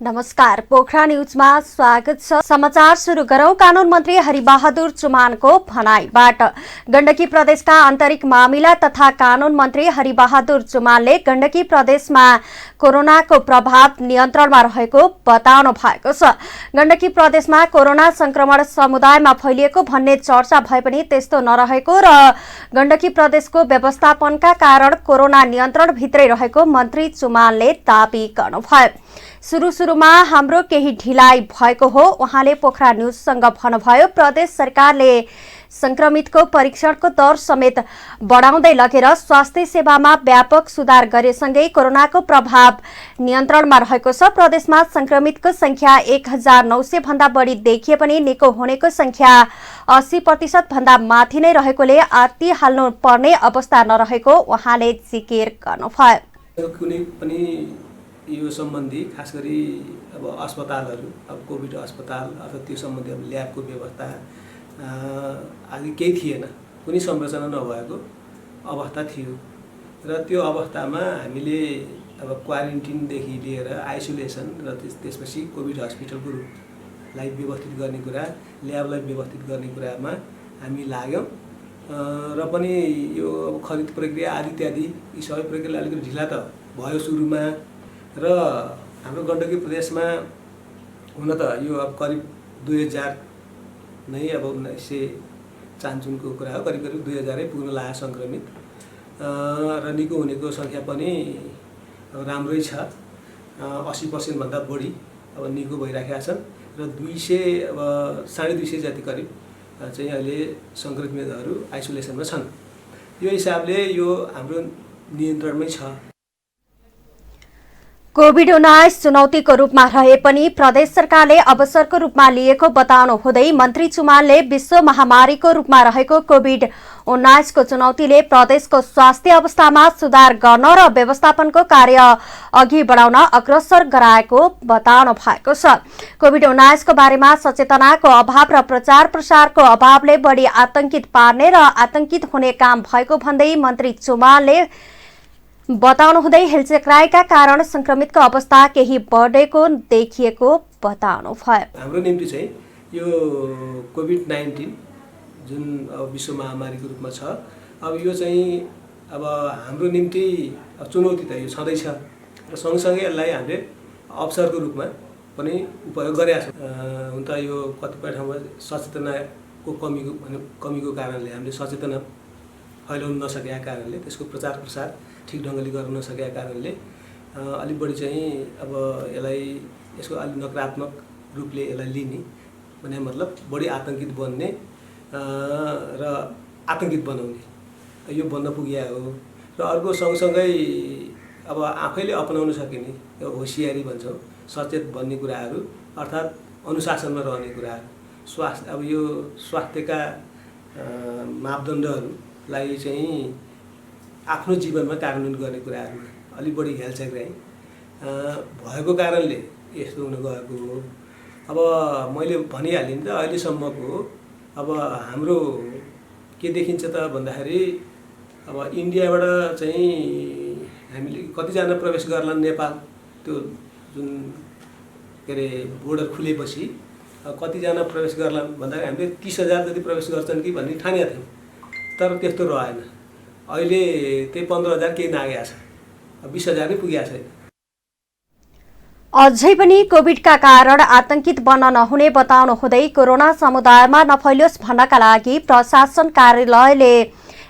नमस्कार, पोखरा न्यूजमा स्वागत छ। समाचार सुरु गरौं। कानून मन्त्री हरिबहादुर चुमानको भनाईबाट। गण्डकी प्रदेशका आन्तरिक मामिला तथा कानून मन्त्री हरिबहादुर चुमानले गण्डकी प्रदेशमा कोरोनाको प्रभाव नियन्त्रणमा रहेको बताउनु भएको छ। गण्डकी प्रदेशमा कोरोना संक्रमण समुदायमा फैलिएको भन्ने चर्चा भए पनि त्यस्तो नरहेको र गण्डकी प्रदेशको व्यवस्थापनका कारण कोरोना नियन्त्रणभित्रै रहेको मन्त्री चुमानले दाबी गर्नुभयो। सुरुमा हाम्रो केही ढिलाइ भएको हो, उहाँले पोखरा न्यूजसँग भन्नुभयो। प्रदेश सरकारले संक्रमितको परीक्षणको दर समेत बढाउँदै लगेर स्वास्थ्य सेवामा व्यापक सुधार गरेसँगै कोरोनाको प्रभाव नियन्त्रणमा रहेको छ। प्रदेशमा संक्रमितको संख्या 1900 भन्दा बढी देखिए पनि निको हुनेको संख्या 80% भन्दा माथि नै रहेकोले आत्ती हाल्नु पर्ने अवस्था नरहेको उहाँले जिकिर गर्नुभयो। कुनै पनि यो सम्बन्धी खास गरी अब अस्पतालहरू, अब कोभिड अस्पताल अथवा त्यो सम्बन्धी अब ल्याबको व्यवस्था आदि केही थिएन, कुनै संरचना नभएको अवस्था थियो र त्यो अवस्थामा हामीले अब क्वारेन्टिनदेखि लिएर आइसोलेसन र त्यसपछि कोभिड हस्पिटलको रूपलाई व्यवस्थित गर्ने कुरा, ल्याबलाई व्यवस्थित गर्ने कुरामा हामी लाग्यौँ र पनि यो अब खरिद प्रक्रिया आदि इत्यादि यी सबै प्रक्रिया अलिकति ढिला त भयो सुरुमा र हाम्रो गण्डकी प्रदेशमा हुन त यो अब करिब 2000 नै अब 1995 कुरा हो, करिब 2000 पुग्न लाग्यो संक्रमित र निको हुनेको संख्या पनि राम्रै छ। 80% भन्दा बढी अब निको भइराखेका छन् र 200 अब 250 जति करिब चाहिँ अहिले संक्रमितहरू आइसोलेसनमा छन्। यो हिसाबले यो हाम्रो नियन्त्रणमै छ। कोभिड-19 चुनौतीको रूपमा रहे पनि प्रदेश सरकारले अवसरको रूपमा लिएको बताउनु हुँदै मन्त्री चुमानले विश्व महामारीको रूपमा रहेको कोभिड-19 को चुनौतीले प्रदेशको स्वास्थ्य अवस्थामा सुधार गर्न र व्यवस्थापनको कार्य अघि बढाउन अग्रसर गराएको बताउनु भएको छ। कोभिड-19 को बारेमा सचेतनाको अभाव र प्रचार प्रसारको अभावले बढी आतंकित पार्ने र आतंकित हुने काम भएको भन्दै मन्त्री चुमानले बताउनु हुँदै हेलचक्राइका कारण संक्रमितको अवस्था केही बढेको देखिएको बताउनु भयो। हाम्रो निम्ति चाहिँ यो कोभिड-19 जुन अब विश्व महामारीको रूपमा छ, अब यो चाहिँ अब हाम्रो निम्ति चुनौती त यो छँदैछ र सँगसँगै यसलाई हामीले अवसरको रूपमा पनि उपयोग गरेका छौँ। हुन त यो कतिपय ठाउँमा सचेतनाको कमीको कारणले हामीले सचेतना फैलाउन नसकेका कारणले, त्यसको प्रचार प्रसार ठिक ढङ्गले गर्न नसकेका कारणले अलिक बढी चाहिँ अब यसको अलिक नकारात्मक रूपले यसलाई लिने भन्ने मतलब बढी आतंकित बन्ने र आतंकित बनाउने यो बन्न पुगेको हो। र अर्को सँगसँगै अब आफैले अपनाउन सकिने यो होसियारी भन्छौँ, सचेत भन्ने कुराहरू अर्थात् अनुशासनमा रहने कुराहरू, स्वास्थ्य अब यो स्वास्थ्यका मापदण्डहरूलाई चाहिँ आफ्नो जीवनमा कार्यान्वयन गर्ने कुराहरू अलिक बढी हेलचक्राइ भएको कारणले यस्तो हुन गएको हो। अब मैले भनिहालेँ नि त अहिलेसम्मको अब हाम्रो के देखिन्छ त भन्दाखेरि अब इन्डियाबाट चाहिँ हामीले कतिजना प्रवेश गर्लान् नेपाल, त्यो जुन के अरे बोर्डर खुलेपछि कतिजना प्रवेश गर्लान् भन्दाखेरि हामीले 30,000 जति प्रवेश गर्छन् कि भन्ने ठानेका थियौँ, तर त्यस्तो रहेन। अहिले त्यही 15,000 केही नागेको छ, 20,000 नै पुगेको छैन। अझै पनि कोभिडका कारण आतंकित बन्न नहुने बताउनु हुँदै कोरोना समुदायमा नफैलियोस् भन्नका लागि प्रशासन कार्यालयले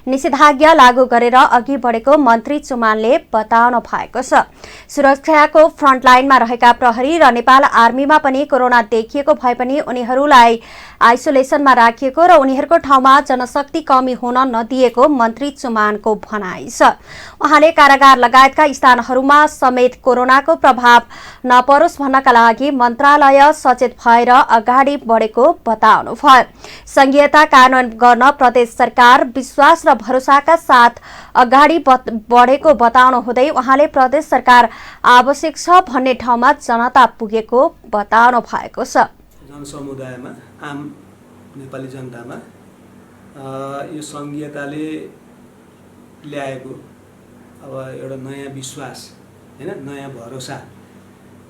निषेधाज्ञा लागू गरेर अघि बढेको मन्त्री चुमानले बताउनु भएको छ। सुरक्षाको फ्रन्टलाइनमा रहेका प्रहरी र नेपाल आर्मीमा पनि कोरोना देखिएको भए पनि उनीहरूलाई आइसोलेसनमा राखिएको र उनीहरूको ठाउँमा जनशक्ति कमी हुन नदिएको मन्त्री चुमानको भनाइ छ। उहाँले कारागार लगायतका स्थानहरूमा समेत कोरोनाको प्रभाव नपरोस् भन्नका लागि मन्त्रालय सचेत भएर अगाडि बढेको बताउनु भयो। संघीयता कानून गर्न प्रदेश सरकार विश्वास र भरोसाका साथ अगाडि बढेको बताउनु हुँदै उहाँले प्रदेश सरकार आवश्यक छ भन्ने ठाउँमा जनता पुगेको बताउनु भएको छ। जनसमुदायमा आम नेपाली जनतामा यो संघीयताले ल्याएको अब एउटा नयाँ विश्वास हैन, नयाँ भरोसा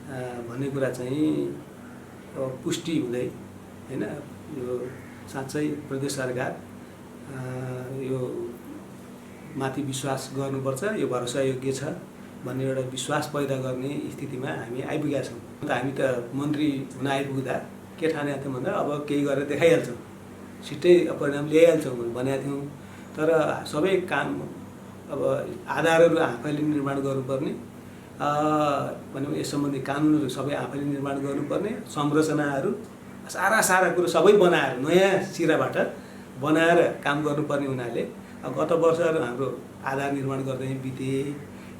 भन्ने कुरा चाहिँ अब पुष्टि हुँदै हैन यो साँच्चै प्रदेश सरकार यो माथि विश्वास गर्नुपर्छ, यो भरोसायोग्य छ भन्ने एउटा विश्वास पैदा गर्ने स्थितिमा हामी आइपुगेका छौँ। हामी त मन्त्री हुन आइपुग्दा के ठानेका थियौँ भन्दा अब केही गरेर देखाइहाल्छौँ, छिट्टै परिणाम ल्याइहाल्छौँ भनेका थियौँ। तर सबै काम अब आधारहरू आफैले निर्माण गर्नुपर्ने, भनौँ यस सम्बन्धी कानुनहरू सबै आफैले निर्माण गर्नुपर्ने, संरचनाहरू सारा कुरो सबै बनाएर नयाँ सिराबाट बनाएर काम गर्नुपर्ने हुनाले गत वर्षहरू हाम्रो आधार निर्माण गर्दै बिते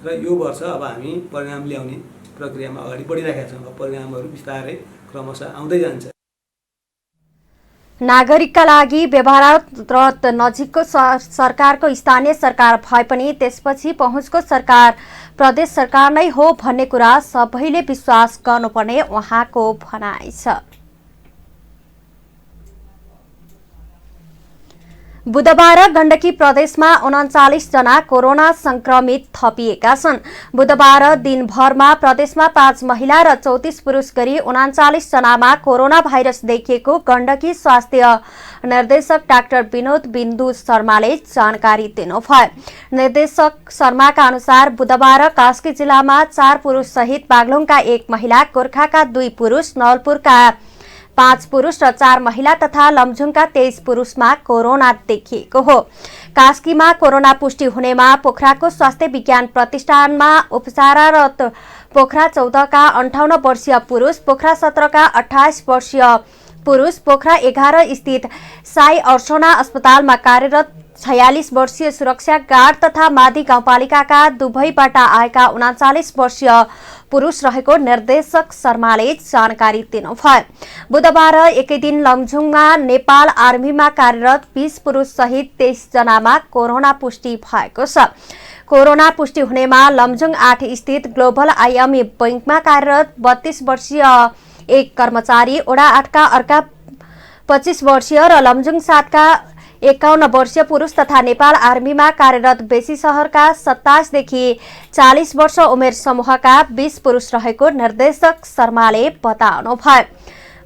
र यो वर्ष अब हामी परिणाम ल्याउने प्रक्रियामा अगाडि बढिरहेका छौँ। परिणामहरू बिस्तारै क्रमशः आउँदै जान्छ। नागरिकका लागि व्यवहाररत नजिकको सरकारको स्थानीय सरकार भए पनि त्यसपछि पहुँचको सरकार प्रदेश सरकार नै हो भन्ने कुरा सबैले विश्वास गर्नुपर्ने उहाँको भनाइ छ। बुधबार गण्डकी प्रदेशमा 39 जना कोरोना संक्रमित थपिएका छन्। बुधबार दिनभरमा प्रदेशमा 5 महिला र 34 पुरुष गरी 39 जनामा कोरोना भाइरस देखिएको गण्डकी स्वास्थ्य निर्देशक डाक्टर विनोद बिन्दु शर्माले जानकारी दिनुभयो। निर्देशक शर्माका अनुसार बुधबार कास्की जिल्लामा 4 पुरुष सहित बागलुङका 1 महिला, गोर्खाका 2 पुरुष, नवलपुरका 5 पुरुष र 4 महिला तथा लमजुङका 23 पुरुषमा कोरोना देखिएको हो। कास्कीमा कोरोना पुष्टि हुनेमा पोखराको स्वास्थ्य विज्ञान प्रतिष्ठानमा उपचाररत पोखरा 14 का 58 वर्षीय पुरुष, पोखरा 17 का 28 वर्षीय पुरुष, पोखरा 11 स्थित साई अर्चना अस्पतालमा कार्यरत 46 वर्षीय सुरक्षा गार्ड तथा मादी गाउँपालिकाका दुबईबाट आएका 39 वर्षीय पुरुष रहेको निर्देशक शर्माले जानकारी दिनुभयो। बुधबार एकै दिन लमजुङमा नेपाल आर्मीमा कार्यरत 20 पुरुष सहित 23 जनामा कोरोना पुष्टि भएको छ। कोरोना पुष्टि हुनेमा लमजुङ 8 स्थित ग्लोबल आइएमई बैंकमा कार्यरत 32 वर्षीय एक कर्मचारी, ओडा 8 का अर्का 25 वर्षीय र लमजुङ 7 का 51 वर्षीय पुरुष तथा नेपाल आर्मीमा कार्यरत बेसी शहरका 27 देखि 40 वर्ष उमेर समूहका 20 पुरुष रहेको निर्देशक शर्माले बताउनुभयो।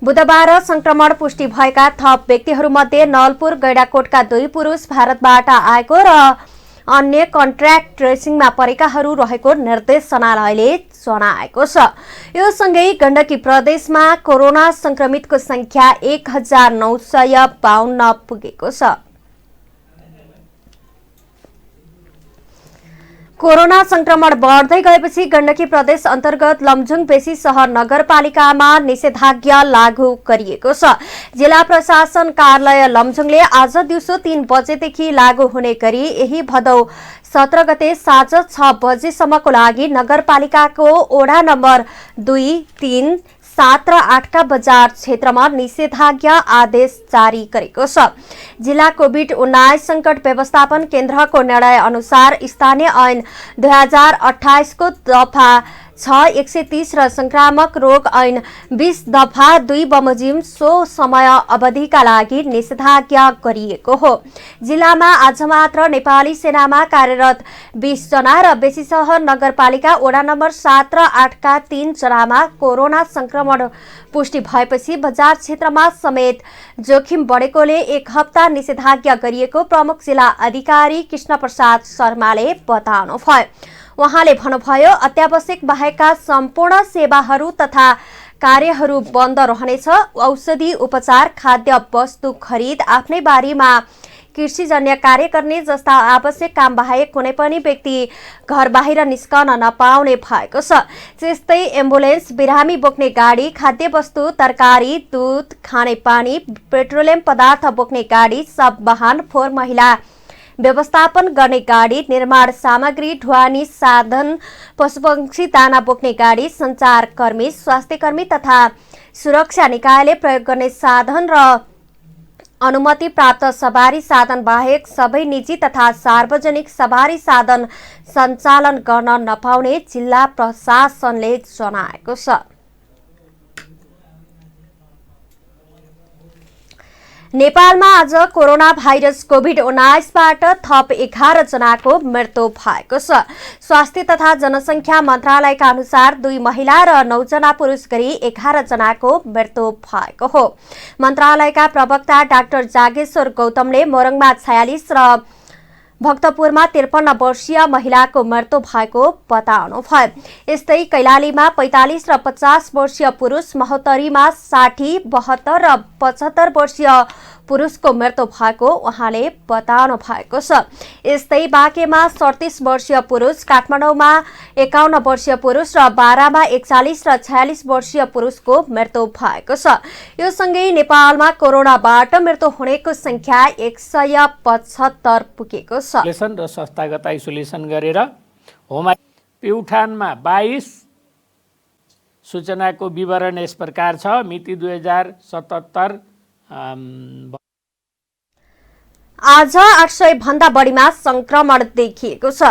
बुधबार संक्रमण पुष्टि भएका थप व्यक्तिहरूमध्ये नवलपुर गैडाकोटका 2 पुरुष, भारतबाट आएको र अन्य कन्ट्र्याक्ट ट्रेसिङमा परेकाहरू रहेको निर्देशनालयले जनाएको छ। यो सँगै गण्डकी प्रदेशमा कोरोना संक्रमितको संख्या 1952 पुगेको छ। कोरोना संक्रमण बढ्दै गएपछि गण्डकी प्रदेश अन्तर्गत लमजुङ बेसी शहर नगरपालिकामा निषेधाज्ञा लागू गरिएको छ। जिल्ला प्रशासन कार्यालय लमजुङले आज दिउँसो 3 बजेदेखि लागू हुने गरी यही भदौ 17 गते साँझ 6 बजेसम्मको लागि नगरपालिकाको ओडा नम्बर 2, 3, 7 र 8 का बजार क्षेत्रमा निषेधाज्ञा आदेश जारी गरेको छ। जिल्ला कोभिड-19 संकट व्यवस्थापन केन्द्रको निर्णय अनुसार स्थानीय ऐन 2028 को दफा 6/130 र संक्रामक रोग ऐन 20 दफा 2 बमोजिम सो समय अवधिका लागि निषेधाज्ञा गरिएको हो। जिल्लामा आज मात्र नेपाली सेनामा कार्यरत 20 जना र बेसी शहर नगरपालिका ओडा नम्बर 7 र 8 का 3 जनामा कोरोना संक्रमण पुष्टि भएपछि बजार क्षेत्रमा समेत जोखिम बढेकोले 1 हप्ता निषेधाज्ञा गरिएको प्रमुख जिल्ला अधिकारी कृष्ण प्रसाद शर्माले बताउनुभयो। उहाँले भन्नुभयो, अत्यावश्यक बाहेकका सम्पूर्ण सेवाहरू तथा कार्यहरू बन्द रहनेछ। औषधि उपचार, खाद्य वस्तु खरिद, आफ्नै बारीमा कृषिजन्य कार्य गर्ने जस्ता आवश्यक काम बाहेक कुनै पनि व्यक्ति घर बाहिर निस्कन नपाउने भएको छ। त्यस्तै एम्बुलेन्स, बिरामी बोक्ने गाडी, खाद्य वस्तु, तरकारी, दूध, खानेपानी, पेट्रोलियम पदार्थ बोक्ने गाडी, सब वाहन, फोहोर मैला व्यवस्थापन गर्ने गाडी, निर्माण सामग्री, ढुवानी साधन, पशुपक्षी दाना बोक्ने गाडी, सञ्चारकर्मी, स्वास्थ्यकर्मी तथा सुरक्षा निकायले प्रयोग गर्ने साधन र अनुमति प्राप्त सवारी साधन बाहेक सबै निजी तथा सार्वजनिक सवारी साधन सञ्चालन गर्न नपाउने जिल्ला प्रशासनले जनाएको छ। नेपालमा आज कोरोना भाइरस कोभिड-19बाट थप 11 जनाको मृत्यु भएको छ। स्वास्थ्य तथा जनसङ्ख्या मन्त्रालयका अनुसार 2 महिला र 9 जना पुरुष गरी 11 जनाको मृत्यु भएको हो। मन्त्रालयका प्रवक्ता डाक्टर जागेश्वर गौतमले मोरङमा 46 र भक्तपुरमा 53 वर्षीय महिलाको मृत्यु भएको बताउनुभयो। यस्तै कैलालीमा 45 र 50 वर्षीय पुरुष, महोत्तरीमा 60, 72 र 75 वर्षीय पुरुषको मृत्यु भएको उहाँले बताउनु भएको छ। यस्तै बाँकेमा 37 वर्षीय पुरुष, काठमाडौँमा 51 वर्षीय पुरुष र बारामा 41 र 46 वर्षीय पुरुषको मृत्यु भएको छ। यो सँगै नेपालमा कोरोनाबाट मृत्यु हुनेको संख्या 175 पुगेको छ। आइसोलेसन र संस्थागत आइसोलेसन गरेर होम प्युठानमा 22 सूचनाको विवरण यस प्रकार छ। मिति 2077 आज 800 भन्दा बढीमा संक्रमण देखिएको छ।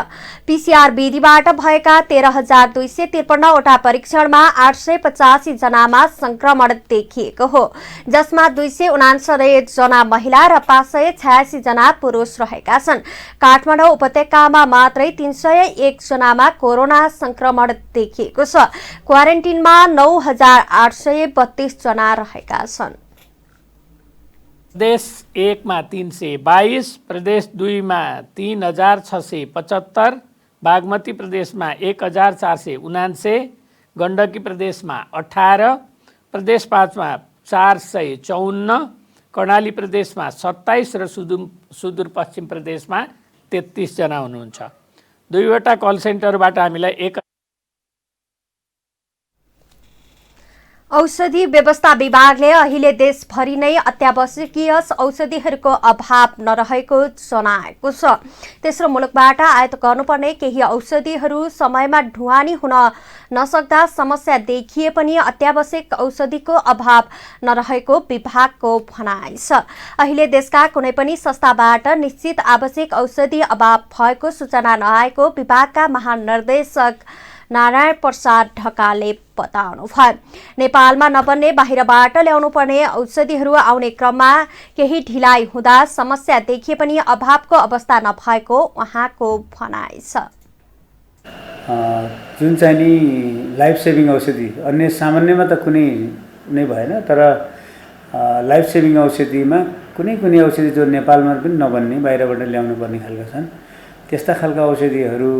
पीसीआर विधिबाट भएका 13,253 वटा परीक्षणमा 885 जनामा संक्रमण देखिएको हो, जसमा 269 जना महिला र 586 जना पुरुष रहेका छन्। काठमाडौँ उपत्यकामा मात्रै 301 जनामा कोरोना संक्रमण देखिएको छ। क्वारेन्टिनमा 9,832 जना रहेका छन्। प्रदेश 1 मा 322, प्रदेश 2 मा 3,675, बागमती प्रदेशमा 1,479, गण्डकी प्रदेशमा 18, प्रदेश 5 मा 454, कर्णाली प्रदेशमा 27 र सुदूरपश्चिम प्रदेशमा 33 जना हुनुहुन्छ। 2वटा कल सेन्टरबाट हामीलाई औषधि व्यवस्था विभागले अहिले देशभरि नै अत्यावश्यकीय औषधिहरूको अभाव नरहेको जनाएको छ। तेस्रो मुलुकबाट आयात गर्नुपर्ने केही औषधिहरू समयमा ढुवानी हुन नसक्दा समस्या देखिए पनि अत्यावश्यक औषधिको अभाव नरहेको विभागको भनाइ छ। अहिले देशका कुनै पनि संस्थाबाट निश्चित आवश्यक औषधि अभाव भएको सूचना नआएको विभागका महानिर्देशक नारायण प्रसाद ढकालले बताउनुभयो। नेपालमा नबन्ने बाहिरबाट ल्याउनु पर्ने औषधिहरू आउने क्रममा केही ढिलाइ हुँदा समस्या देखिए पनि अभावको अवस्था नभएको उहाँको भनाइ छ। जुन चाहिँ नि लाइफ सेभिङ औषधि अन्य सामान्यमा त कुनै नै भएन, तर लाइफ सेभिङ औषधिमा कुनै कुनै औषधि जो नेपालमा पनि नबन्ने बाहिरबाट ल्याउनु पर्ने खालका छन्, त्यस्ता खालका औषधिहरू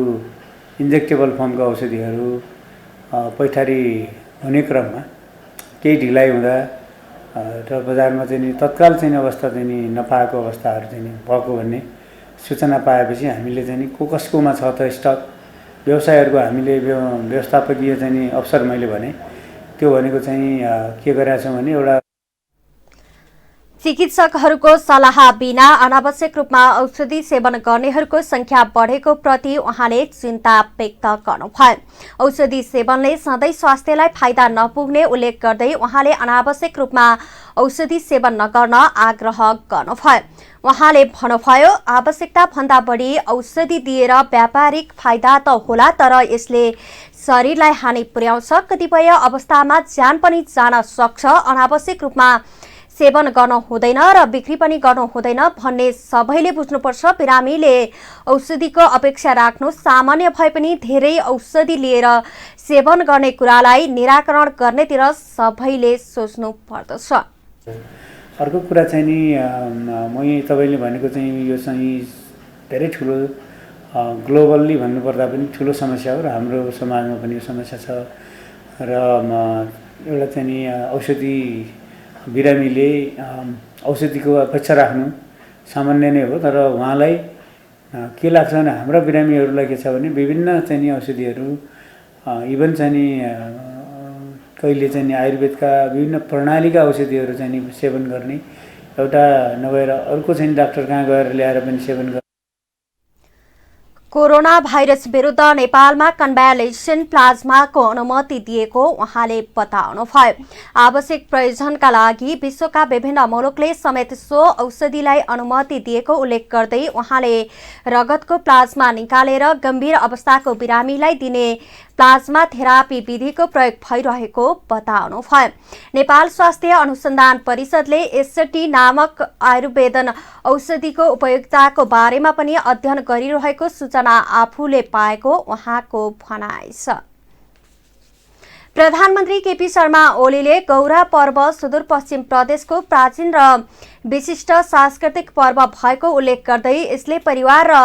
इन्जेक्टेबल फर्मका औषधिहरू पैठारी हुने क्रममा केही ढिलाइ हुँदा र बजारमा चाहिँ नि तत्काल चाहिँ अवस्था चाहिँ नि नपाएको अवस्थाहरू चाहिँ नि भएको भन्ने सूचना पाएपछि हामीले चाहिँ नि कसकोमा छ त स्टक, व्यवसायहरूको हामीले व्यवस्थापकीय चाहिँ नि अवसर मैले भने त्यो भनेको चाहिँ के गरेका छौँ भने एउटा चिकित्सकहरूको सल्लाह बिना अनावश्यक रूपमा औषधि सेवन गर्नेहरूको संख्या बढेको प्रति उहाँले चिन्ता व्यक्त गर्नुभयो। औषधि सेवनले सधैँ स्वास्थ्यलाई फाइदा नपुग्ने उल्लेख गर्दै उहाँले अनावश्यक रूपमा औषधि सेवन नगर्न आग्रह गर्नुभयो। उहाँले भन्नुभयो, आवश्यकता भन्दा बढी औषधि दिएर व्यापारिक फाइदा त होला, तर यसले शरीरलाई हानि पुर्याउँछ, कतिपय अवस्थामा ज्यान पनि जान सक्छ। अनावश्यक रूपमा सेवन गर्नु हुँदैन र बिक्री पनि गर्नु हुँदैन भन्ने सबैले बुझ्नुपर्छ। बिरामीले औषधिको अपेक्षा राख्नु सामान्य भए पनि धेरै औषधि लिएर सेवन गर्ने कुरालाई निराकरण गर्नेतिर सबैले सोच्नु पर्दछ। अर्को कुरा चाहिँ नि म तपाईँले भनेको चाहिँ यो चाहिँ धेरै ठुलो ग्लोबल्ली भन्नुपर्दा पनि ठुलो समस्या हो र हाम्रो समाजमा पनि यो समस्या छ र एउटा चाहिँ नि औषधि बिरामीले औषधिको अपेक्षा राख्नु सामान्य नै हो, तर उहाँलाई के लाग्छ भने हाम्रा बिरामीहरूलाई के छ भने विभिन्न चाहिँ नि औषधिहरू इभन चाहिँ नि कहिले चाहिँ नि आयुर्वेदका विभिन्न प्रणालीका औषधिहरू चाहिँ नि सेवन गर्ने, एउटा नभएर अर्को चाहिँ डाक्टर कहाँ गएर ल्याएर पनि सेवन गर्ने। कोरोना भाइरस विरुद्ध नेपालमा कन्भ्यालेसन प्लाज्माको अनुमति दिएको उहाँले बताउनुभयो। आवश्यक प्रयोजनका लागि विश्वका विभिन्न मुलुकले समेत सो औषधिलाई अनुमति दिएको उल्लेख गर्दै उहाँले रगतको प्लाज्मा निकालेर गम्भीर अवस्थाको बिरामीलाई दिने प्लाज्मा थेरापी विधिको प्रयोग भइरहेको बताउनुभयो। नेपाल स्वास्थ्य अनुसन्धान परिषदले एसटी नामक आयुर्वेदन औषधिको उपयोगिताको बारेमा पनि अध्ययन गरिरहेको सूचना आफूले पाएको उहाँको भनाइ छ। प्रधानमन्त्री केपी शर्मा ओलीले गौरा पर्व सुदूरपश्चिम प्रदेशको प्राचीन र विशिष्ट सांस्कृतिक पर्व भएको उल्लेख गर्दै यसले परिवार र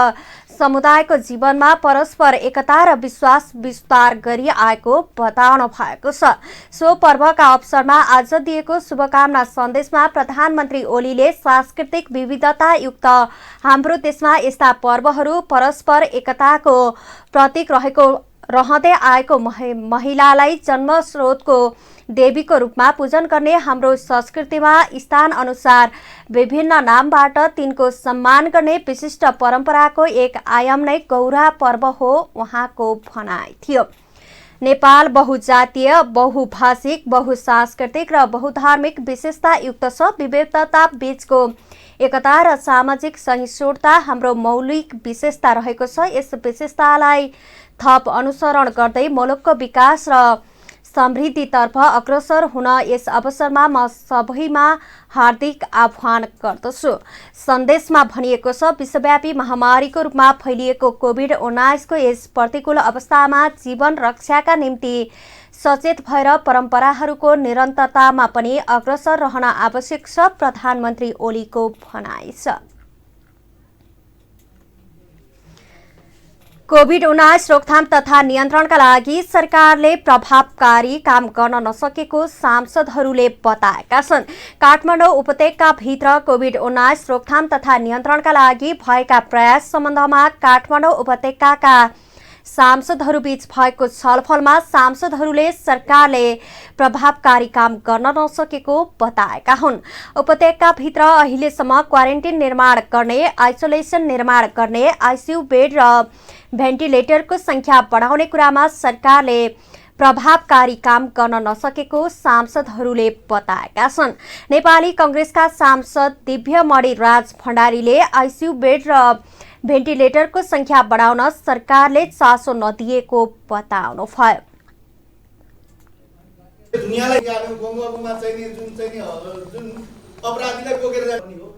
समुदायको जीवनमा परस्पर एकता र विश्वास विस्तार गरी आएको बताउनु भएको छ। सो पर्वका अवसरमा आज दिएको शुभकामना सन्देशमा प्रधानमन्त्री ओलीले सांस्कृतिक विविधता युक्त हाम्रो देशमा यस्ता पर्वहरू परस्पर एकताको प्रतीक रहँदै आएको महिलालाई जन्मस्रोतको देवीको रूपमा पूजन गर्ने हाम्रो संस्कृतिमा स्थान अनुसार विभिन्न नामबाट तिनको सम्मान गर्ने विशिष्ट परम्पराको एक आयाम नै गौरा पर्व हो उहाँको भनाइ थियो। नेपाल बहुजातीय, बहुभाषिक, बहुसांस्कृतिक र बहुधार्मिक विशेषता युक्त छ। विविधता बीचको एकता र सामाजिक सहिष्णुता हाम्रो मौलिक विशेषता रहेको छ। यस विशेषतालाई थप अनुसरण गर्दै मुलुकको विकास र समृद्धितर्फ अग्रसर हुन यस अवसरमा म सबैमा हार्दिक आह्वान गर्दछु। सन्देशमा भनिएको छ, विश्वव्यापी महामारीको रूपमा फैलिएको कोभिड-19 को यस प्रतिकूल अवस्थामा जीवन रक्षाका निम्ति सचेत भएर परम्पराहरूको निरन्तरतामा पनि अग्रसर रहन आवश्यक छ, प्रधानमन्त्री ओलीको भनाइ छ। कोभिड-19 रोकथाम तथा नियन्त्रणका लागि सरकारले प्रभावकारी काम गर्न नसकेको सांसदहरूले बताएका छन्। काठमाडौँ उपत्यकाभित्र कोभिड-19 रोकथाम तथा नियन्त्रणका लागि भएका प्रयास सम्बन्धमा काठमाडौँ उपत्यकाका सांसदहरूबीच भएको छलफलमा सांसदहरूले सरकारले प्रभावकारी काम गर्न नसकेको बताएका हुन्। उपत्यकाभित्र अहिलेसम्म क्वारेन्टाइन निर्माण गर्ने, आइसोलेसन निर्माण गर्ने, आइसियु बेड र भेन्टिलेटरको संख्या बढाउने कुरामा सरकारले प्रभावकारी काम गर्न नसकेको सांसदहरूले बताएका छन्। नेपाली कांग्रेसका सांसद दिव्यमणि राज भण्डारीले आइसियु बेड र भेन्टिलेटरको संख्या बढाउन सरकारले चासो नदिएको बताउनुभयो। दुनियालाई गङ्गामा चाहिँ जुन अपराधीलाई बोकेर जाने हो।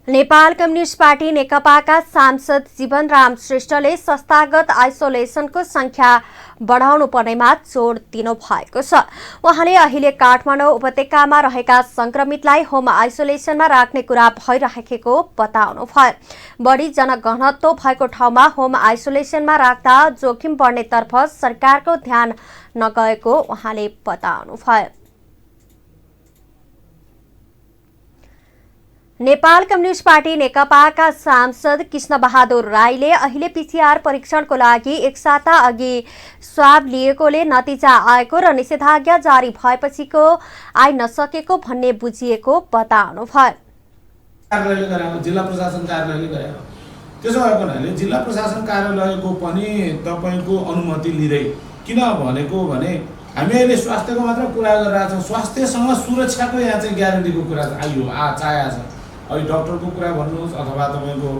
नेपाल कम्युनिस्ट पार्टी नेकपाका सांसद जीवनराम श्रेष्ठले संस्थागत आइसोलेसनको संख्या बढाउनु पर्नेमा जोड दिनु भएको छ। उहाँले अहिले काठमाडौँ उपत्यकामा रहेका संक्रमितलाई होम आइसोलेसनमा राख्ने कुरा भइरहेको बताउनुभयो। बढी जनघनत्व भएको ठाउँमा होम आइसोलेसनमा राख्दा जोखिम बढ्नेतर्फ सरकारको ध्यान नगएको उहाँले बताउनुभयो। नेपाल कम्युनिस्ट पार्टी नेकपाका सांसद कृष्णबहादुर राईले अहिले पीसीआर परीक्षणको लागि एक साता अघि स्वाब लिएकोले नतिजा आएको र निषेधाज्ञा जारी भएपछिको आइ नसकेको भन्ने बुझिएको बताउनुभयो। जिल्ला प्रशासन कार्यालयले गरेको त्यसो भए पनि जिल्ला प्रशासन कार्यालयको पनि तपाईको अनुमति लिँदै किन भनेको भने हामी अहिले स्वास्थ्यको मात्र कुरा गरिरहेका छौँ। स्वास्थ्यसँग सुरक्षाको यहाँ चाहिँ ग्यारेन्टीको कुरा आइयो चाहेको छ। अहिले डक्टरको कुरा भन्नुहोस् अथवा तपाईँको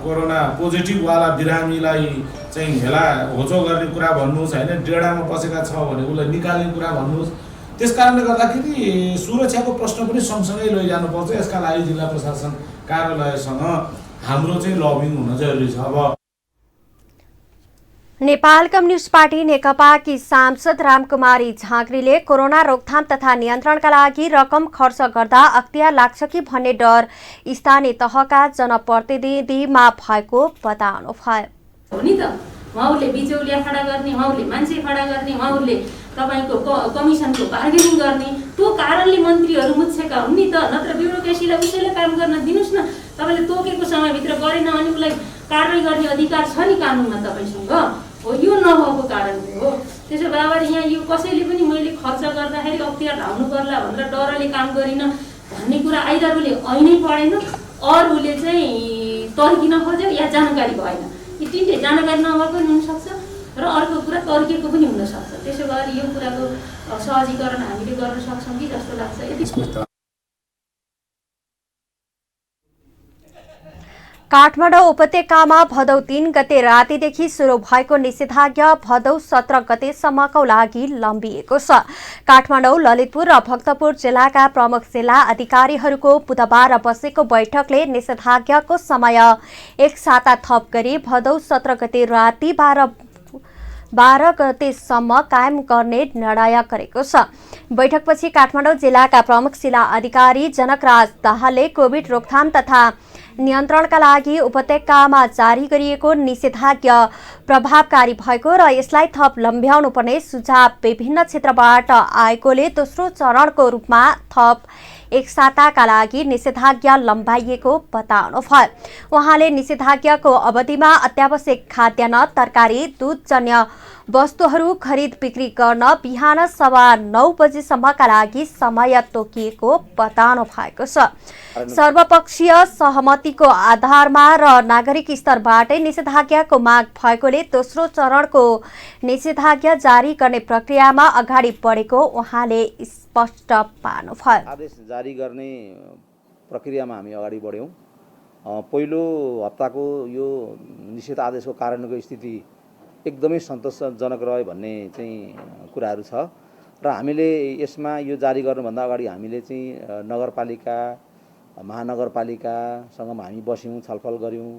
कोरोना पोजिटिभवाला बिरामीलाई चाहिँ हेला होचो गर्ने कुरा भन्नुहोस् होइन, डेढामा बसेका छ भने उसलाई निकाल्ने कुरा भन्नुहोस्। त्यस कारणले गर्दाखेरि सुरक्षाको प्रश्न पनि सँगसँगै लैजानुपर्छ। यसका लागि जिल्ला प्रशासन कार्यालयसँग हाम्रो चाहिँ लबिङ हुन जरुरी छ। अब नेपाल कम्युनिस्ट पार्टी नेकपाकी सांसद रामकुमारी झाँक्रीले कोरोना रोकथाम तथा नियन्त्रणका लागि रकम खर्च गर्दा अख्तियार लाग्छ कि भन्ने डर स्थानीय तहका जनप्रतिनिधिमा भएको बताउनुभयो। हो नि त, उहाँहरूले बिचौलिया खडा गर्ने, उहाँहरूले मान्छे खडा गर्ने, उहाँहरूले तपाईँको कमिसनको बार्गेनिङ गर्ने, त्यो कारणले मन्त्रीहरू मुच्छेका हुन् नि त। नत्र ब्युरोक्रेसीलाई उसैले काम गर्न दिनुहोस् न। तपाईँले तोकेको समयभित्र गरेन भने उसलाई कारवाही गर्ने अधिकार छ नि कानुनमा तपाईँसँग। हो, यो नभएको कारणले हो। त्यसो भए यहाँ यो कसैले पनि मैले खर्च गर्दाखेरि अख्तियार धाउनु पर्ला भनेर डरले काम गरिन भन्ने कुरा आइदरले ऐनै पढेन, अरूले चाहिँ तर्किन खोज्यो या जानकारी भएन। यी तिनटै जानकारी नभएको पनि हुनसक्छ र अर्को कुरा तर्किएको पनि हुनसक्छ। त्यसो भएर यो कुराको सहजीकरण हामीले गर्न सक्छौँ कि जस्तो लाग्छ। काठमाडौँ उपत्यकामा भदौ 3 गते रातिदेखि सुरु भएको निषेधाज्ञा भदौ 17 गतेसम्मको लागि लम्बिएको छ। काठमाडौँ, ललितपुर र भक्तपुर जिल्लाका प्रमुख जिल्ला अधिकारीहरूको बुधबार बसेको बैठकले निषेधाज्ञाको समय एक साता थप गरी भदौ 17 गते राति 12 गतेसम्म कायम गर्ने निर्णय गरेको छ। बैठकपछि काठमाडौँ जिल्लाका प्रमुख जिल्ला अधिकारी जनकराज दाहालले कोभिड रोकथाम तथा नियन्त्रणका लागि उपत्यकामा जारी गरिएको निषेधाज्ञा प्रभावकारी भएको र यसलाई थप लम्ब्याउनु पर्ने सुझाव विभिन्न क्षेत्रबाट आएकोले दोस्रो चरणको रूपमा थप एक साताका लागि निषेधाज्ञा लम्बाइएको बताउनुभयो। उहाँले निषेधाज्ञाको अवधिमा अत्यावश्यक खाद्यान्न, तरकारी, दूधजन्य वस्तुहरू खरिद बिक्री गर्न बिहान 9:15 बजेसम्मका लागि समय तोकिएको बताउनु भएको छ। सर्वपक्षीय सहमतिको आधारमा र नागरिक स्तरबाटै निषेधाज्ञाको माग भएकोले दोस्रो चरणको निषेधाज्ञा जारी गर्ने प्रक्रियामा अगाडि बढेको उहाँले स्पष्ट पार्नुभयो। आदेश जारी गर्ने प्रक्रियामा हामी अगाडि बढ्यौँ। पहिलो हप्ताको यो निषेध आदेशको कार्यान्वयनको स्थिति एकदमै सन्तोषजनक रह्यो भन्ने चाहिँ कुराहरू छ र हामीले यसमा यो जारी गर्नुभन्दा अगाडि हामीले चाहिँ नगरपालिका, महानगरपालिकासँग हामी बस्यौँ, छलफल गऱ्यौँ,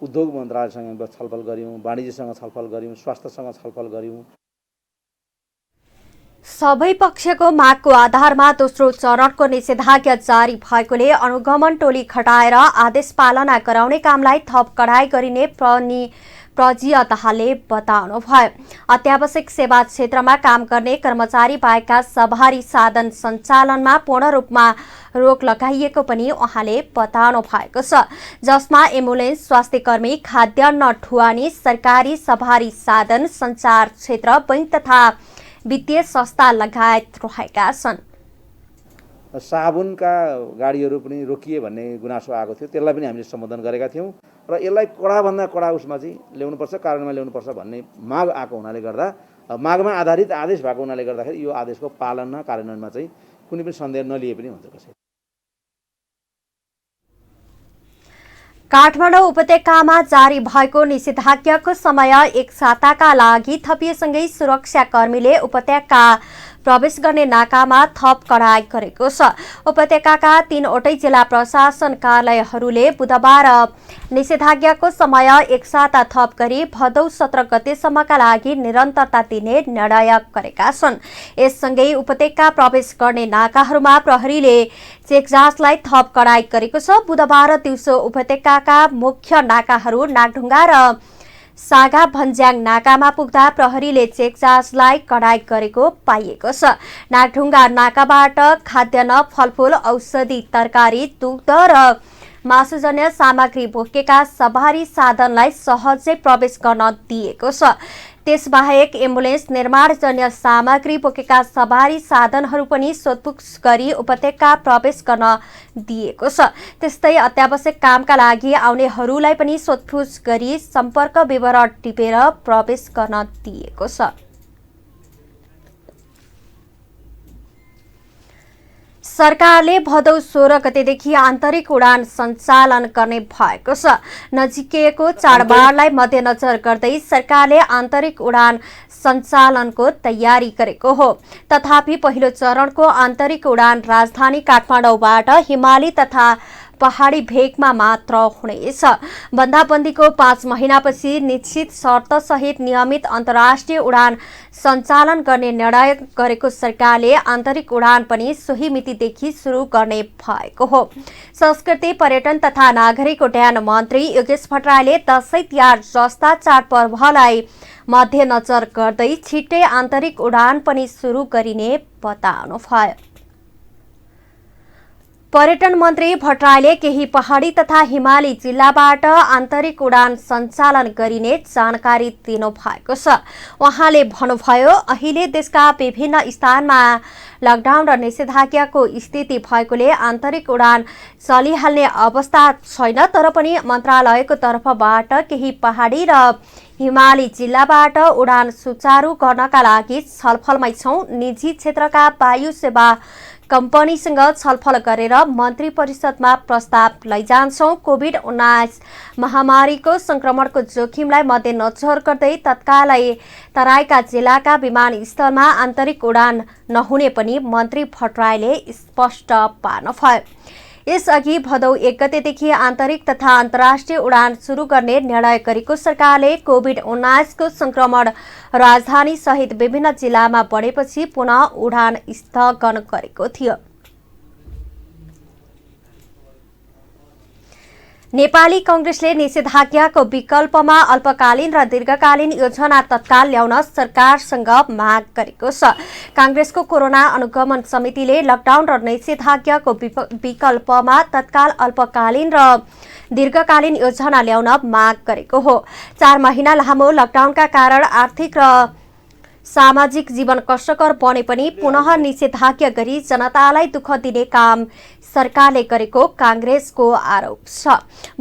उद्योग मन्त्रालयसँग छलफल गऱ्यौँ, वाणिज्यसँग छलफल गऱ्यौँ, स्वास्थ्यसँग छलफल गऱ्यौँ। सबै पक्षको मागको आधारमा दोस्रो चरणको निषेधाज्ञा जारी भएकोले अनुगमन टोली खटाएर आदेश पालना गराउने कामलाई थप कडाई गरिने प्रजीय दाहालले बताउनुभयो। अत्यावश्यक सेवा क्षेत्रमा काम गर्ने कर्मचारी बाहेकका सवारी साधन सञ्चालनमा पूर्ण रूपमा रोक लगाइएको पनि उहाँले बताउनु भएको छ, जसमा एम्बुलेन्स, स्वास्थ्यकर्मी, खाद्यान्न ढुवानी, सरकारी सवारी साधन, सञ्चार क्षेत्र, बैंक तथा वित्तीय संस्था लगायत रहेका छन्। साबुनका गाडीहरू पनि रोकिए भन्ने गुनासो आएको थियो, त्यसलाई पनि हामीले सम्बोधन गरेका थियौँ र यसलाई कडाभन्दा कडा उसमा चाहिँ ल्याउनुपर्छ, कार्यान्वयनमा ल्याउनुपर्छ भन्ने माग आएको हुनाले गर्दा, मागमा आधारित आदेश भएको हुनाले गर्दाखेरि यो आदेशको पालना कार्यान्वयनमा चाहिँ कुनै पनि सन्देह नलिए पनि हुन्छ। कसै काठमाडौँ उपत्यकामा जारी भएको निषेधाज्ञाको समय एक साताका लागि थपिएसँगै सुरक्षाकर्मीले उपत्यका प्रवेश गर्ने नाकामा थप कडाई गरेको छ। उपत्यकाका 3वटै जिल्ला प्रशासन कार्यालयहरूले बुधबार निषेधाज्ञाको समय एक साता थप गरी भदौ 17 गतेसम्मका लागि निरन्तरता दिने निर्णय गरेका छन्। यससँगै उपत्यका प्रवेश गर्ने नाकाहरूमा प्रहरीले चेकजाँचलाई थप कडाई गरेको छ। बुधबार दिउँसो उपत्यकाका मुख्य नाकाहरू नागढुङ्गा र सागा भन्ज्याङ नाकामा पुग्दा प्रहरीले चेकजाँचलाई कडाई गरेको पाइएको छ। नागढुङ्गा नाकाबाट खाद्यान्न, फलफूल, औषधि, तरकारी, दुग्ध र मासुजन्य सामग्री बोकेका सवारी साधनलाई सहजै प्रवेश गर्न दिएको छ। त्यसबाहेक एम्बुलेन्स, निर्माणजन्य सामग्री बोकेका सवारी साधनहरू पनि सोधपुछ गरी उपत्यका प्रवेश गर्न दिएको छ। त्यस्तै अत्यावश्यक कामका लागि आउनेहरूलाई पनि सोधपुछ गरी सम्पर्क विवरण टिपेर प्रवेश गर्न दिएको छ। सरकारले भदौ 16 गतेदेखि आन्तरिक उडान सञ्चालन गर्ने भएको छ। नजिकैको चाडबाडलाई मध्यनजर गर्दै सरकारले आन्तरिक उडान सञ्चालनको तयारी गरेको हो। तथापि पहिलो चरणको आन्तरिक उडान राजधानी काठमाडौँबाट हिमाली तथा पहाडी भेगमा मात्र हुनेछ। बन्दाबन्दीको 5 महिनापछि निश्चित शर्तसहित नियमित अन्तर्राष्ट्रिय उडान सञ्चालन गर्ने निर्णय गरेको सरकारले आन्तरिक उडान पनि सोही मितिदेखि सुरु गर्ने भएको हो। संस्कृति, पर्यटन तथा नागरिक उड्डयन मन्त्री योगेश भट्टराईले दशैं तिहार जस्ता चाडपर्वलाई मध्यनजर गर्दै छिट्टै आन्तरिक उडान पनि सुरु गरिने बताउनुभयो। पर्यटन मन्त्री भट्टराईले केही पहाडी तथा हिमाली जिल्लाबाट आन्तरिक उडान सञ्चालन गरिने जानकारी दिनुभएको छ। उहाँले भन्नुभयो, अहिले देशका विभिन्न स्थानमा लकडाउन र निषेधाज्ञाको स्थिति भएकोले आन्तरिक उडान चलिहाल्ने अवस्था छैन, तर पनि मन्त्रालयको तर्फबाट केही पहाडी र हिमाली जिल्लाबाट उडान सुचारू गर्नका लागि छलफलमै छौं। निजी क्षेत्रका वायु सेवा कम्पनीसँग छलफल गरेर मन्त्री परिषदमा प्रस्ताव लैजान्छौँ। कोभिड-19 महामारीको संक्रमणको जोखिमलाई मध्यनजर गर्दै तत्कालै तराईका जिल्लाका विमानस्थलमा आन्तरिक उडान नहुने पनि मन्त्री भट्टराईले स्पष्ट पार्नुभयो। यसअघि भदौ 1 गतेदेखि आन्तरिक तथा अन्तर्राष्ट्रिय उडान सुरु गर्ने निर्णय गरेको सरकारले कोभिड-19 को संक्रमण राजधानी सहित विभिन्न जिल्लामा बढेपछि पुनः उडान स्थगन गरेको थियो। नेपाली कांग्रेसले निषेधाज्ञाको विकल्पमा अल्पकालीन र दीर्घकालीन योजना तत्काल ल्याउन सरकारसँग माग गरेको छ। कांग्रेसको कोरोना अनुगमन समितिले लकडाउन र निषेधाज्ञाको विकल्पमा तत्काल अल्पकालीन र दीर्घकालीन योजना ल्याउन माग गरेको हो। 4 महिना लामो लकडाउनका कारण आर्थिक र सामाजिक जीवन कष्टकर बने पनि पुनः निषेधाज्ञा गरी जनतालाई दुःख दिने काम सरकारले गरेको कांग्रेसको आरोप छ।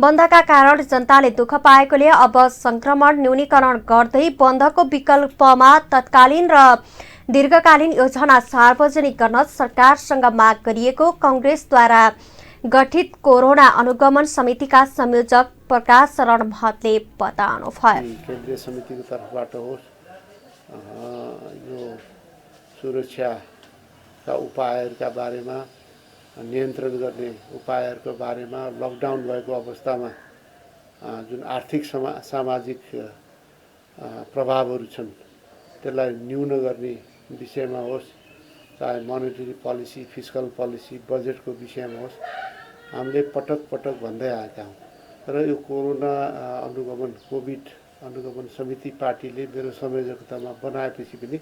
बन्दका कारण जनताले दुःख पाएकोले अब संक्रमण न्यूनीकरण गर्दै बन्दको विकल्पमा तत्कालीन र दीर्घकालीन योजना सार्वजनिक गर्न सरकारसँग माग गरिएको कांग्रेसद्वारा गठित कोरोना अनुगमन समितिका संयोजक प्रकाश शरण महतले बताउनुभयो। केन्द्रीय समितिको तर्फबाट होस् यो सुरक्षाका उपायहरूका बारेमा, नियन्त्रण गर्ने उपायहरूको बारेमा, लकडाउन भएको अवस्थामा जुन आर्थिक सामाजिक प्रभावहरू छन् त्यसलाई न्यून गर्ने विषयमा होस्, चाहे मोनेटरी पोलिसी, फिस्कल पोलिसी, बजेटको विषयमा होस्, हामीले पटक पटक भन्दै आएका हौँ। तर यो कोरोना अनुगमन कोभिड अनुगमन समिति पार्टीले मेरो संयोजकतामा बनाएपछि पनि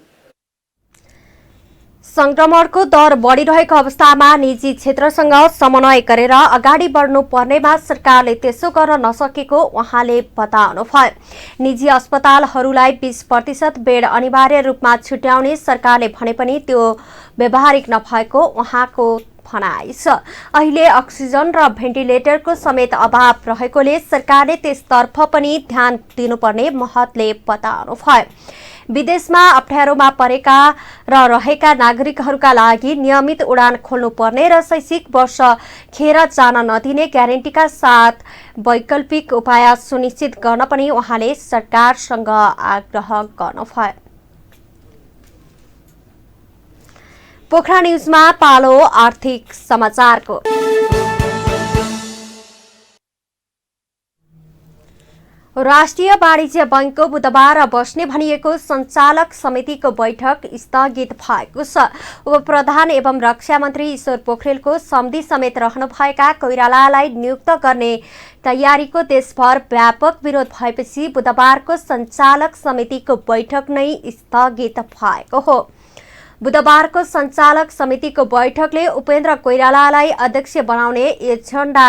संक्रमणको दर बढ़िरहेको अवस्थामा निजी क्षेत्रसँग समन्वय गरेर अगाडि बढ्नु पर्नेमा सरकारले त्यसो गर्न नसकेको उहाँले बताउनुभयो। निजी अस्पतालहरूलाई 20% बेड अनिवार्य रूपमा छुट्याउने सरकारले भने पनि त्यो व्यावहारिक नभएको उहाँको भनाइ छ। अहिले अक्सिजन र भेन्टिलेटरको समेत अभाव रहेकोले सरकारले त्यसतर्फ पनि ध्यान दिनुपर्ने महतले बताउनुभयो। विदेशमा अप्ठ्यारोमा परेका र रहेका नागरिकहरूका लागि नियमित उडान खोल्नुपर्ने र शैक्षिक वर्ष खेर जान नदिने ग्यारेन्टीका साथ वैकल्पिक उपाय सुनिश्चित गर्न पनि उहाँले सरकारसँग आग्रह गर्नुभयो। पोखरा न्यूजमा पालो आर्थिक समाचारको। राष्ट्रिय वाणिज्य बैंकको बुधबार बस्ने भनिएको सञ्चालक समितिको बैठक स्थगित भएको छ। उपप्रधान एवं रक्षा मन्त्री ईश्वर पोखरेलको सम्धि समेत रहनुभएका कोइरालालाई नियुक्त गर्ने तयारीको देशभर व्यापक विरोध भएपछि बुधबारको सञ्चालक समितिको बैठक नै स्थगित भएको हो। बुधबारको सञ्चालक समितिको बैठकले उपेन्द्र कोइरालालाई अध्यक्ष बनाउने एजेन्डा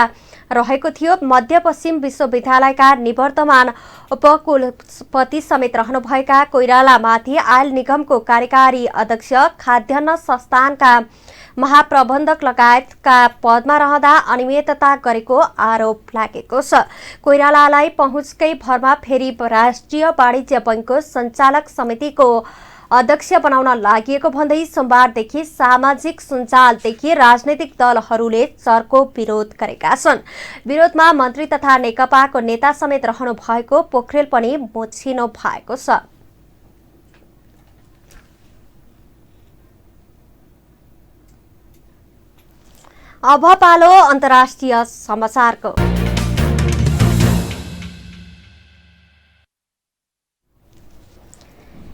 रहेको थियो। मध्यपश्चिम विश्वविद्यालयका निवर्तमान उपकुलपति समेत रहनुभएका कोइरालामाथि आयल निगमको कार्यकारी अध्यक्ष, खाद्यान्न संस्थानका महाप्रबन्धक लगायतका पदमा रहँदा अनियमितता गरेको आरोप लागेको छ। कोइरालालाई पहुँचकै भरमा फेरि राष्ट्रिय वाणिज्य बैंकको सञ्चालक समितिको अध्यक्ष बनाउन लागि भन्दै सोमबारदेखि सामाजिक सञ्जालदेखि राजनैतिक दलहरूले चर्को विरोध गरेका छन्। विरोधमा मन्त्री तथा नेकपाको नेता समेत रहनु भएको पोखरेल पनि मोचिनु भएको छ। अब पालो अन्तर्राष्ट्रिय समाचारको।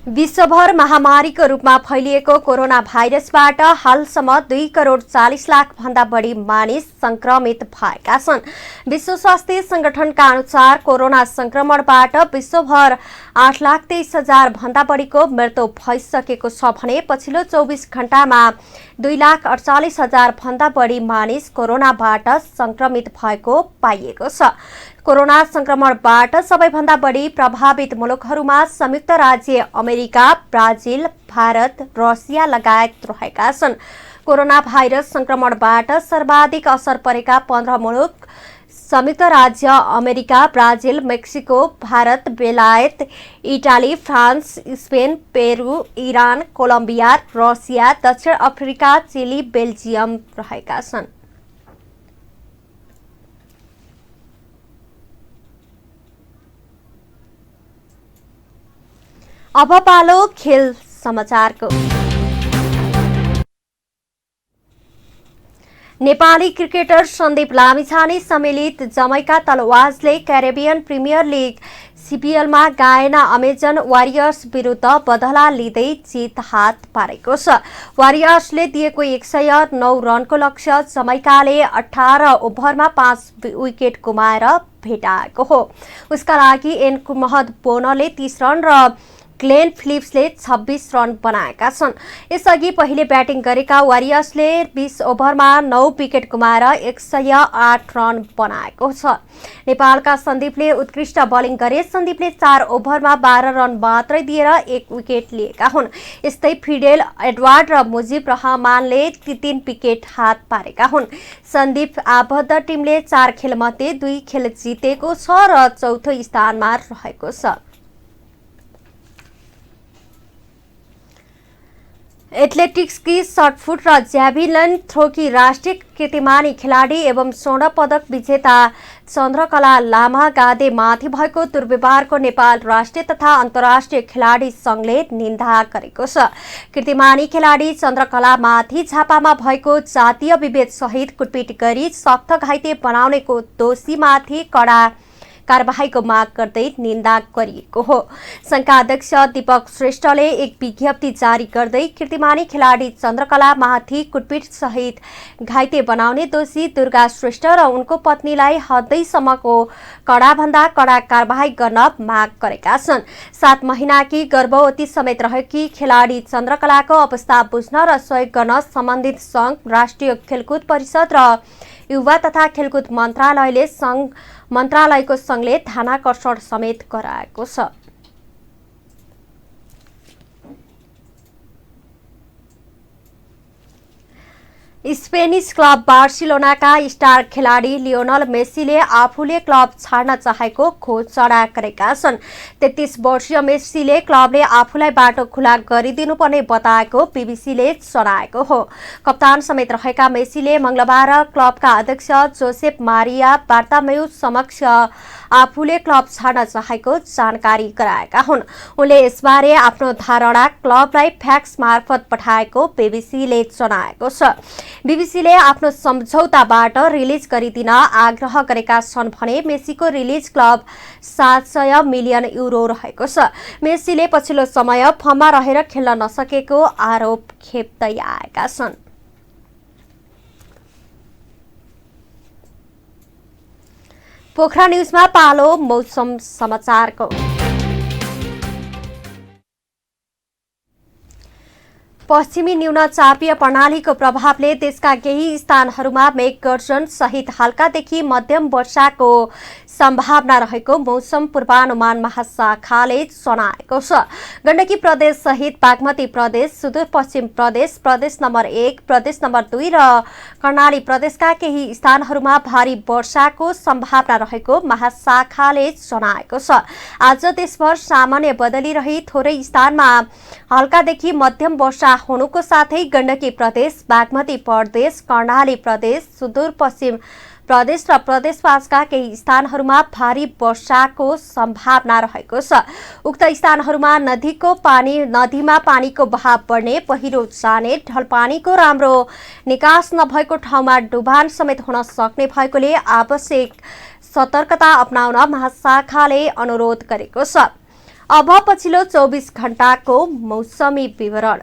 विश्वभर महामारीको रूपमा फैलिएको कोरोना भाइरसबाट हालसम्म 2,40,00,000 भन्दा बढी मानिस संक्रमित भएका छन्। विश्व स्वास्थ्य संगठनका अनुसार कोरोना संक्रमणबाट विश्वभर 8,23,000 भन्दा बढीको मृत्यु भइसकेको छ भने पछिल्लो 24 घण्टामा 2,48,000 भन्दा बढी मानिस कोरोनाबाट संक्रमित भएको पाइएको छ। कोरोना संक्रमणबाट सबैभन्दा बढी प्रभावित मुलुकहरूमा संयुक्त राज्य अमेरिका, ब्राजिल, भारत, रसिया लगायत रहेका छन्। कोरोना भाइरस संक्रमणबाट सर्वाधिक असर परेका 15 मुलुक संयुक्त राज्य अमेरिका, ब्राजिल, मेक्सिको, भारत, बेलायत, Italy, France, Spain, Peru, Iran, Colombia, Russia, दक्षिण अफ्रिका, चिली, बेल्जियम रहेका छन्। अब पालो खेल समाचारको। नेपाली क्रिकेटर सन्दीप लामिछाने सम्मिलित जमैका तलवाजले क्यारेबियन प्रिमियर लिग सीपीएलमा गायना अमेजन वारियर्स विरुद्ध बदला लिँदै जित हात पारेको छ। वारियर्सले दिएको 109 रनको लक्ष्य जमैकाले 18 ओभरमा 5 विकेट गुमाएर भेटाएको हो। उसका लागि एन महद बोनले 30 रन र ग्लेन फिलिप्सले 26 रन बनाएका छन्। यसअघि पहिले ब्याटिङ गरेका वारियर्सले 20 ओभरमा 9 विकेट गुमाएर 108 रन बनाएको छ। नेपालका सन्दीपले उत्कृष्ट बोलिङ गरे। सन्दीपले 4 ओभरमा 12 रन मात्रै दिएर 1 विकेट लिएका हुन्। यस्तै फिडेल एडवार्ड र मुजिब रहमानले 3 विकेट हात पारेका हुन्। सन्दीप आबद्ध टिमले 4 खेलमध्ये 2 खेल जितेको छ र चौथो स्थानमा रहेको छ। एथलेटिक्स की शॉटपुट र ज्याभिलिन थ्रो की राष्ट्रिय कीर्तिमानी खिलाडी एवं स्वर्ण पदक विजेता चन्द्रकला लामा गादे माथि भएको दुर्व्यवहारको नेपाल राष्ट्रिय तथा अन्तर्राष्ट्रिय खिलाडी संघले निन्दा गरेको छ। कीर्तिमानी खिलाडी चन्द्रकला माथि झापामा भएको जातीय विभेद सहित कुटपिट गरी सख्त घाइते बनाउनेको दोषीमाथि कडा कारबाहीको माग गर्दै निन्दा गरिएको हो। संघका अध्यक्ष दीपक श्रेष्ठले एक विज्ञप्ति जारी गर्दै कीर्तिमानी खिलाडी चन्द्रकला माथि कुटपिट सहित घाइते बनाउने दोषी दुर्गा श्रेष्ठ र उनको पत्नीलाई हदैसम्मको कडाभन्दा कडा कारबाही गर्न माग गरेका छन्। 7 महिनाकी गर्भवती समेत रहेकी खिलाडी चन्द्रकलाको अवस्था बुझ्न र सहयोग गर्न सम्बन्धित संघ, राष्ट्रिय खेलकुद परिषद र युवा तथा खेलकुद मन्त्रालयको संघले ध्यानाकर्षण समेत गराएको छ। स्पेनिश क्लब बार्सिलोनाका स्टार खेलाडी लियोनल मेसीले आफूले क्लब छाड्न चाहेको घोषणा गरेका छन्। 33 वर्षीय मेसीले क्लबले आफूलाई बाटो खुला गरिदिनुपर्ने बताएको बीबीसीले जनाएको हो। कप्तान समेत रहेका मेसीले मंगलबार क्लबका अध्यक्ष जोसेफ मारिया बार्तामेउ समक्ष आफूले क्लब छाड्न चाहेको जानकारी गराएका हुन्। उनले यसबारे आफ्नो धारणा क्लबलाई फ्याक्स मार्फत पठाएको बीबीसीले जनाएको छ। बीबीसीले आफ्नो सम्झौताबाट रिलिज गरिदिन आग्रह गरेका छन् भने मेसीको रिलिज क्लब 700 मिलियन युरो रहेको छ। मेसीले पछिल्लो समय फर्ममा रहेर खेल्न नसकेको आरोप खेप्दै आएका छन्। पोखरा न्यूजमा पालो मौसम समाचारको। पश्चिमी न्यूनचापीय प्रणालीको प्रभावले देशका केही स्थानहरूमा मेघगर्जन सहित हल्कादेखि मध्यम वर्षाको सम्भावना रहेको मौसम पूर्वानुमान महाशाखाले जनाएको छ। गण्डकी प्रदेश सहित बागमती प्रदेश, सुदूरपश्चिम प्रदेश, प्रदेश नम्बर 1, प्रदेश नम्बर 2 र कर्णाली प्रदेशका केही स्थानहरूमा भारी वर्षाको सम्भावना रहेको महाशाखाले जनाएको छ। आज देशभर सामान्य बदली रही थोरै स्थानमा हल्कादेखि मध्यम वर्षा हुनुको साथै गण्डकी प्रदेश, बागमती प्रदेश, कर्णाली प्रदेश, सुदूरपश्चिम प्रदेश र प्रदेशपासका केही स्थानहरूमा भारी वर्षाको सम्भावना रहेको छ। उक्त स्थानहरूमा नदीमा पानीको बहाव बढ्ने, पहिरो जाने, ढलपानीको राम्रो निकास नभएको ठाउँमा डुबान समेत हुन सक्ने भएकोले आवश्यक सतर्कता अपनाउन महाशाखाले अनुरोध गरेको छ। अब पछिल्लो 24 घण्टाको मौसमी विवरण।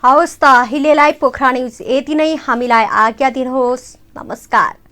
हवस् त अहिलेलाई पोखरा न्यूज यति नै। हामीलाई आज्ञा दिनुहोस्। नमस्कार।